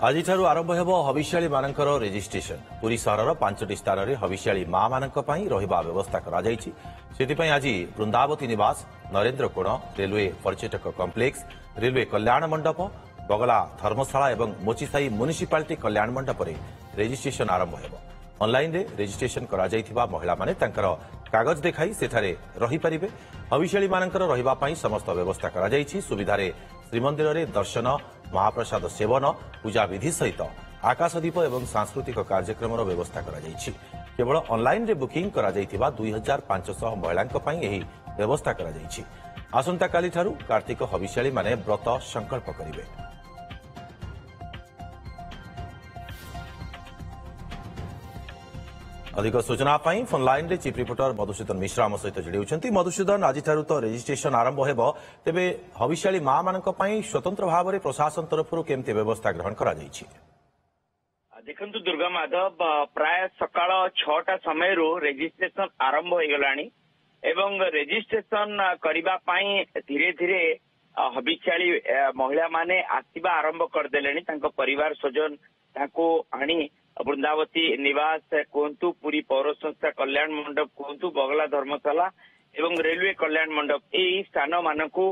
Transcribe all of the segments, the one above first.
आज आरंभ हो हविष्याली मानकर रेजिस्ट्रेशन पुरी सहर 5टी स्थान में हविष्याली मां मानी रहा व्यवस्था कर आज वृंदावती निवास नरेन्द्र कोण रेलवे पर्यटक कम्प्लेक्स रेलवे कल्याण मंडप बगला धर्मशाला और मोचीसाई म्युनिसिपालिटी कल्याण मंडप में रेजिस्ट्रेशन आरंभ हो ऑनलाइन रे रेजिस्ट्रेशन करा महिला माने तांकर कागज देखाई सेठारे रही पारिबे। हविष्याली मानकर रहिबा पई समस्त व्यवस्था करा जायछि। सुविधारे श्रीमंदिर रे दर्शन महाप्रसाद सेवन पूजा विधि सहित आकाशदीप और सांस्कृतिक कार्यक्रम व्यवस्था करा जायछि। केवल ऑनलाइन रे बुकिंग करा जायथिबा 2500 महिलांक पई एही व्यवस्था करा जायछि। आसंता काली ठारू कार्तिक हविष्याली माने व्रत संकल्प करिवे। अधिक सूचना पाई फोन लाइन रे चीफ रिपोर्टर मधुसूदन मिश्रा आम सहित जोड़ी होती। मधुसूदन आज तो रेजिस्ट्रेशन आरंभ हो तेबे हविष्याली मां मानक पई स्वतंत्र भाव में प्रशासन तरफ केमती व्यवस्था ग्रहण करा जायछि। देखंतु दुर्गा माधव प्राय सकाळ 6टा समय रेजिस्ट्रेशन आरंभ हो गलानी एवं रेजिस्ट्रेशन करिबा पई धीरे धीरे हविष्याली महिला माने आसीबा आरंभ कर देलेनी। तांको परिवार स्वजन ताको आनी वृंदावती निवास कहतु पुरी पौर संस्था कल्याण मंडप कहतु बगला धर्मशाला एवं रेलवे कल्याण मंडप यही स्थान मानकु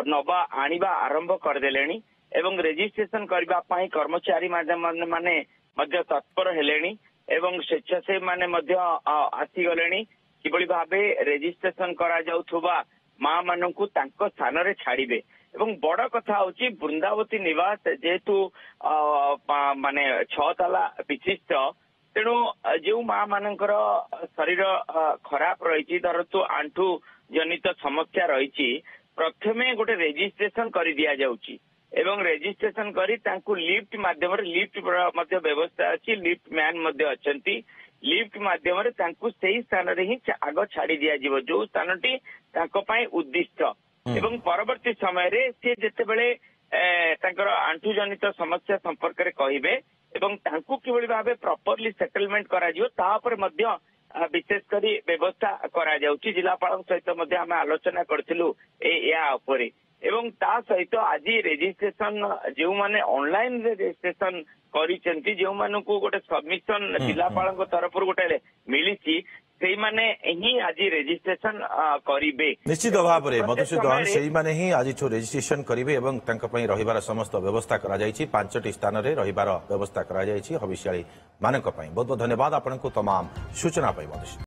नवा आनिबा आरंभ करदेलेनी एवं रेजिस्ट्रेशन करबा पई कर्मचारी माने मध्य तत्पर हेलेनी एवं स्वेच्छासेवी माने मध्य आसी गलेनी। किबळी भाबे रेजिस्ट्रेशन करा जाउथबा मां मानकु तांको स्थान रे छाड़िबे एवं बड़ कथा होची वृंदावती निवास जेहेतु माने 6 ताला विशिष्ट तेणु जो मां मानकर शरीर खराब रही धरतु आंठू जनित समस्या रही प्रथमे गोटे रेजिस्ट्रेशन कर दिया जाउची एवं रेजिस्ट्रेशन करी तांकु लिफ्ट माध्यम लिफ्ट व्यवस्था अच्छी लिफ्ट मैन मध्य अछंती लिफ्ट माध्यम तांकु सही स्थान रे ही आग छाड़ी दिया जिवो जो स्थानटी तांको पई उद्दिष्ट एवं परवर्ती समय रे से जेतेबेले तांकर आंठू जनित समस्या संपर्क रे कहिबे एवं तांकु किबळी भाबे प्रॉपर्ली सेटलमेंट करा जिवो ता पर मध्य विशेष करी व्यवस्था करा जाउची। जिलापाल सहित मध्य हम आलोचना करथिलु या उपरे एवं ता सहित आज रेजिस्ट्रेशन जो माने ऑनलाइन रेजिस्ट्रेशन करिसेंती जो मानकु गोटे सबमिशन जिलापाल तरफ गोटे मिलिछि से माने ही आज रेजिस्ट्रेशन करिवे। निश्चित भाव में मधुसूदन से माने ही आज रेजिस्ट्रेशन करिवे एवं तांका पई रहिबार समस्त व्यवस्था करा जायछि। 5टी स्थान रे रहिबार व्यवस्था करा जायछि हविष्याली मानक पई। बहुत बहुत धन्यवाद आपनको तमाम सूचना पई मधुसूदन।